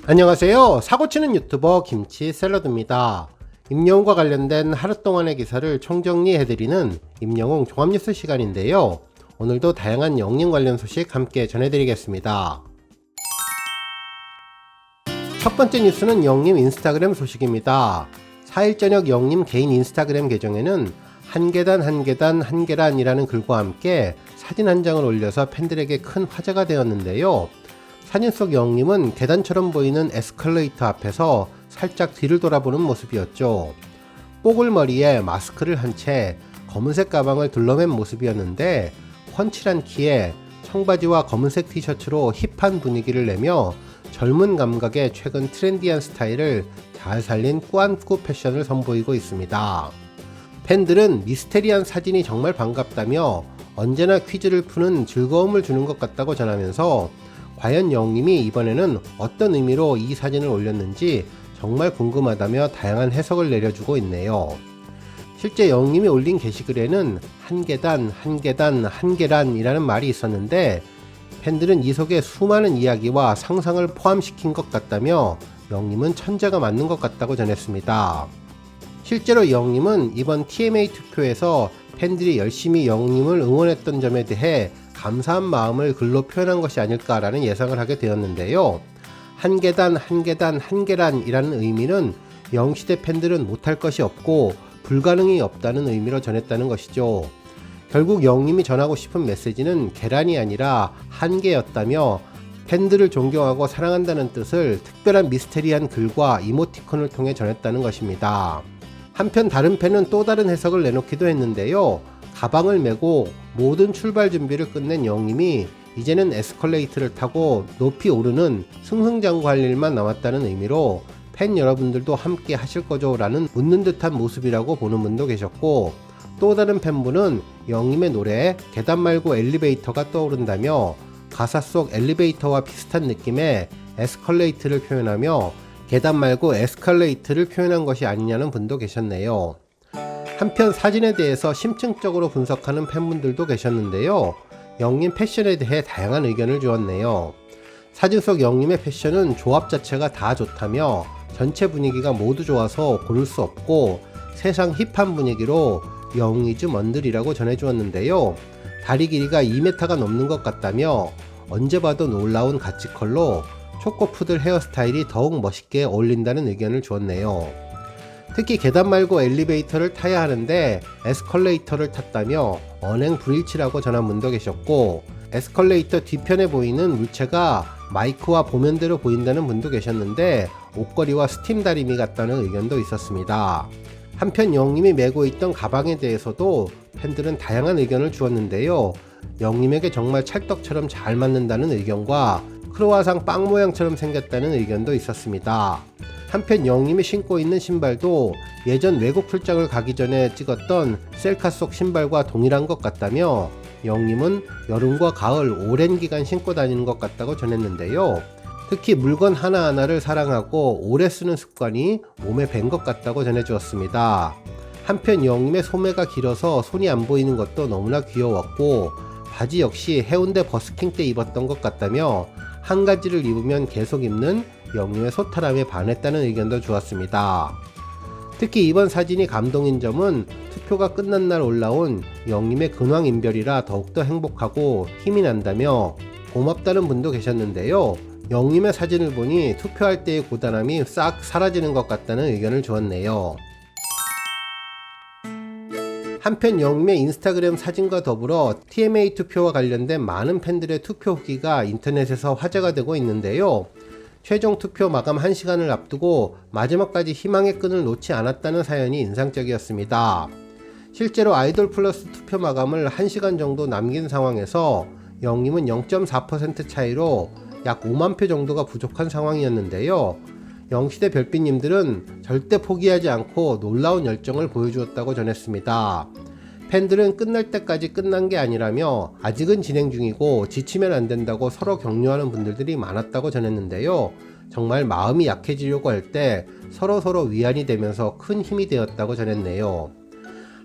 안녕하세요. 사고치는 유튜버 김치샐러드입니다. 임영웅과 관련된 하루 동안의 기사를 총정리해드리는 임영웅 종합뉴스 시간인데요. 오늘도 다양한 영림 관련 소식 함께 전해드리겠습니다. 첫 번째 뉴스는 영림 인스타그램 소식입니다. 4일 저녁 영림 개인 인스타그램 계정에는 한 계단 한 계단 한 계란이라는 글과 함께 사진 한 장을 올려서 팬들에게 큰 화제가 되었는데요. 사진 속 영림은 계단처럼 보이는 에스컬레이터 앞에서 살짝 뒤를 돌아보는 모습이었죠. 뽀글머리에 마스크를 한 채 검은색 가방을 둘러맨 모습이었는데 훤칠한 키에 청바지와 검은색 티셔츠로 힙한 분위기를 내며 젊은 감각의 최근 트렌디한 스타일을 잘 살린 꾸안꾸 패션을 선보이고 있습니다. 팬들은 미스테리한 사진이 정말 반갑다며 언제나 퀴즈를 푸는 즐거움을 주는 것 같다고 전하면서 과연 영림이 이번에는 어떤 의미로 이 사진을 올렸는지 정말 궁금하다며 다양한 해석을 내려주고 있네요. 실제 영림이 올린 게시글에는 한 계단, 한 계단, 한 계란이라는 말이 있었는데 팬들은 이 속에 수많은 이야기와 상상을 포함시킨 것 같다며 영림은 천재가 맞는 것 같다고 전했습니다. 실제로 영림은 이번 TMA 투표에서 팬들이 열심히 영림을 응원했던 점에 대해 감사한 마음을 글로 표현한 것이 아닐까라는 예상을 하게 되었는데요. 한 계단 한 계단 한 계란이라는 의미는 영시대 팬들은 못할 것이 없고 불가능이 없다는 의미로 전했다는 것이죠. 결국 영림이 전하고 싶은 메시지는 계란이 아니라 한계였다며 팬들을 존경하고 사랑한다는 뜻을 특별한 미스테리한 글과 이모티콘을 통해 전했다는 것입니다. 한편 다른 팬은 또 다른 해석을 내놓기도 했는데요. 가방을 메고 모든 출발 준비를 끝낸 영림이 이제는 에스컬레이터를 타고 높이 오르는 승승장구할 일만 남았다는 의미로 팬 여러분들도 함께 하실 거죠? 라는 묻는 듯한 모습이라고 보는 분도 계셨고, 또 다른 팬분은 영림의 노래 계단 말고 엘리베이터가 떠오른다며 가사 속 엘리베이터와 비슷한 느낌의 에스컬레이터를 표현하며 계단 말고 에스컬레이터를 표현한 것이 아니냐는 분도 계셨네요. 한편 사진에 대해서 심층적으로 분석하는 팬분들도 계셨는데요. 영림 패션에 대해 다양한 의견을 주었네요. 사진 속 영림의 패션은 조합 자체가 다 좋다며 전체 분위기가 모두 좋아서 고를 수 없고 세상 힙한 분위기로 영웅 이즈 먼들이라고 전해주었는데요. 다리 길이가 2m가 넘는 것 같다며 언제 봐도 놀라운 가치컬로 초코푸들 헤어스타일이 더욱 멋있게 어울린다는 의견을 주었네요. 특히 계단 말고 엘리베이터를 타야 하는데 에스컬레이터를 탔다며 언행 불일치라고 전한 분도 계셨고, 에스컬레이터 뒤편에 보이는 물체가 마이크와 보면대로 보인다는 분도 계셨는데 옷걸이와 스팀 다리미 같다는 의견도 있었습니다. 한편 영림이 메고 있던 가방에 대해서도 팬들은 다양한 의견을 주었는데요. 영림에게 정말 찰떡처럼 잘 맞는다는 의견과 크로와상 빵 모양처럼 생겼다는 의견도 있었습니다. 한편 영림이 신고 있는 신발도 예전 외국 출장을 가기 전에 찍었던 셀카 속 신발과 동일한 것 같다며 영림은 여름과 가을 오랜 기간 신고 다니는 것 같다고 전했는데요. 특히 물건 하나하나를 사랑하고 오래 쓰는 습관이 몸에 밴 것 같다고 전해주었습니다. 한편 영림의 소매가 길어서 손이 안 보이는 것도 너무나 귀여웠고, 바지 역시 해운대 버스킹 때 입었던 것 같다며 한 가지를 입으면 계속 입는 영림의 소탈함에 반했다는 의견도 주었습니다. 특히 이번 사진이 감동인 점은 투표가 끝난 날 올라온 영림의 근황인별이라 더욱더 행복하고 힘이 난다며 고맙다는 분도 계셨는데요. 영림의 사진을 보니 투표할 때의 고단함이 싹 사라지는 것 같다는 의견을 주었네요. 한편 영림의 인스타그램 사진과 더불어 TMA 투표와 관련된 많은 팬들의 투표 후기가 인터넷에서 화제가 되고 있는데요. 최종 투표 마감 1시간을 앞두고 마지막까지 희망의 끈을 놓지 않았다는 사연이 인상적이었습니다. 실제로 아이돌 플러스 투표 마감을 1시간 정도 남긴 상황에서 영림은 0.4% 차이로 약 5만 표 정도가 부족한 상황이었는데요. 영시대 별빛님들은 절대 포기하지 않고 놀라운 열정을 보여주었다고 전했습니다. 팬들은 끝날 때까지 끝난 게 아니라며 아직은 진행 중이고 지치면 안 된다고 서로 격려하는 분들이 많았다고 전했는데요. 정말 마음이 약해지려고 할 때 서로 위안이 되면서 큰 힘이 되었다고 전했네요.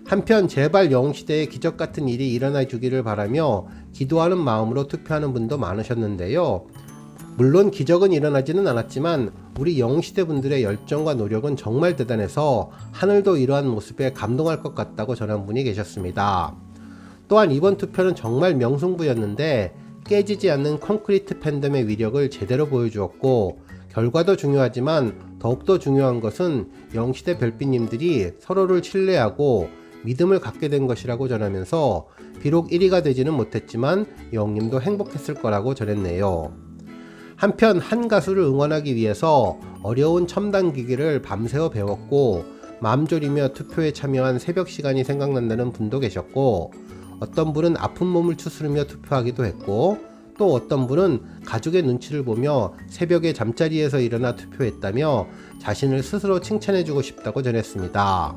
한편 제발 영웅시대에 기적같은 일이 일어나 주기를 바라며 기도하는 마음으로 투표하는 분도 많으셨는데요. 물론 기적은 일어나지는 않았지만 우리 영웅시대 분들의 열정과 노력은 정말 대단해서 하늘도 이러한 모습에 감동할 것 같다고 전한 분이 계셨습니다. 또한 이번 투표는 정말 명승부였는데 깨지지 않는 콘크리트 팬덤의 위력을 제대로 보여주었고, 결과도 중요하지만 더욱더 중요한 것은 영시대 별빛님들이 서로를 신뢰하고 믿음을 갖게 된 것이라고 전하면서 비록 1위가 되지는 못했지만 영님도 행복했을 거라고 전했네요. 한편 한 가수를 응원하기 위해서 어려운 첨단 기기를 밤새워 배웠고 마음 졸이며 투표에 참여한 새벽 시간이 생각난다는 분도 계셨고, 어떤 분은 아픈 몸을 추스르며 투표하기도 했고, 또 어떤 분은 가족의 눈치를 보며 새벽에 잠자리에서 일어나 투표했다며 자신을 스스로 칭찬해주고 싶다고 전했습니다.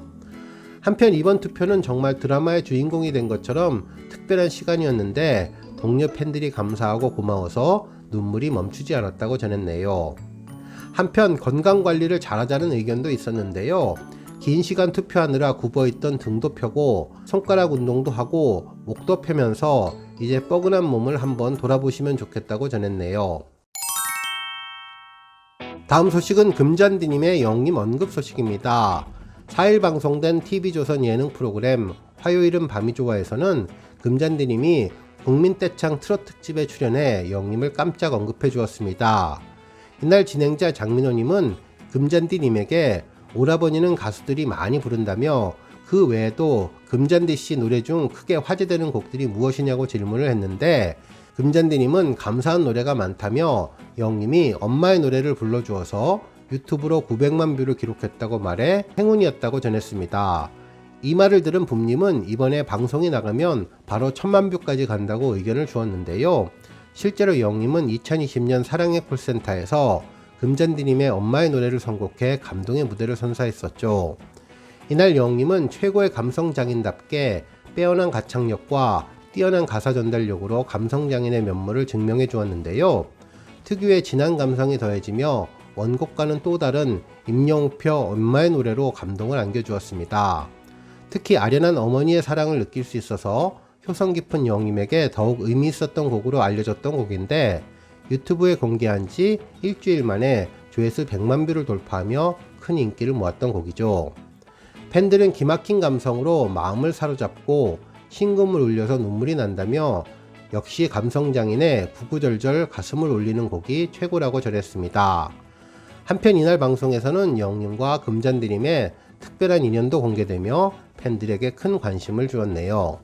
한편 이번 투표는 정말 드라마의 주인공이 된 것처럼 특별한 시간이었는데 동료 팬들이 감사하고 고마워서 눈물이 멈추지 않았다고 전했네요. 한편 건강관리를 잘하자는 의견도 있었는데요. 긴 시간 투표하느라 굽어있던 등도 펴고 손가락 운동도 하고 목도 펴면서 이제 뻐근한 몸을 한번 돌아보시면 좋겠다고 전했네요. 다음 소식은 금잔디님의 영님 언급 소식입니다. 4일 방송된 TV조선 예능 프로그램 화요일은 밤이 좋아에서는 금잔디님이 국민떼창 트롯 특집에 출연해 영님을 깜짝 언급해 주었습니다. 이날 진행자 장민호님은 금잔디님에게 오라버니는 가수들이 많이 부른다며 그 외에도 금잔디씨 노래 중 크게 화제되는 곡들이 무엇이냐고 질문을 했는데, 금잔디님은 감사한 노래가 많다며 영님이 엄마의 노래를 불러주어서 유튜브로 900만 뷰를 기록했다고 말해 행운이었다고 전했습니다. 이 말을 들은 붐님은 이번에 방송이 나가면 바로 1000만 뷰까지 간다고 의견을 주었는데요. 실제로 영님은 2020년 사랑의 콜센터에서 금잔디님의 엄마의 노래를 선곡해 감동의 무대를 선사했었죠. 이날 영님은 최고의 감성장인답게 빼어난 가창력과 뛰어난 가사 전달력으로 감성장인의 면모를 증명해 주었는데요. 특유의 진한 감성이 더해지며 원곡과는 또 다른 임영웅표 엄마의 노래로 감동을 안겨주었습니다. 특히 아련한 어머니의 사랑을 느낄 수 있어서 효성 깊은 영님에게 더욱 의미 있었던 곡으로 알려졌던 곡인데, 유튜브에 공개한 지 일주일 만에 조회수 100만 뷰를 돌파하며 큰 인기를 모았던 곡이죠. 팬들은 기막힌 감성으로 마음을 사로잡고 심금을 울려서 눈물이 난다며 역시 감성장인의 구구절절 가슴을 울리는 곡이 최고라고 전했습니다. 한편 이날 방송에서는 영님과 금잔디님의 특별한 인연도 공개되며 팬들에게 큰 관심을 주었네요.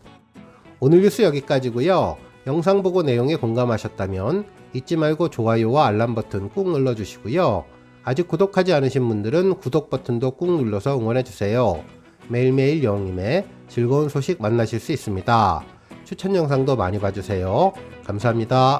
오늘 뉴스 여기까지고요. 영상 보고 내용에 공감하셨다면 잊지 말고 좋아요와 알람 버튼 꾹 눌러주시고요. 아직 구독하지 않으신 분들은 구독 버튼도 꾹 눌러서 응원해주세요. 매일매일 영웅님의 즐거운 소식 만나실 수 있습니다. 추천 영상도 많이 봐주세요. 감사합니다.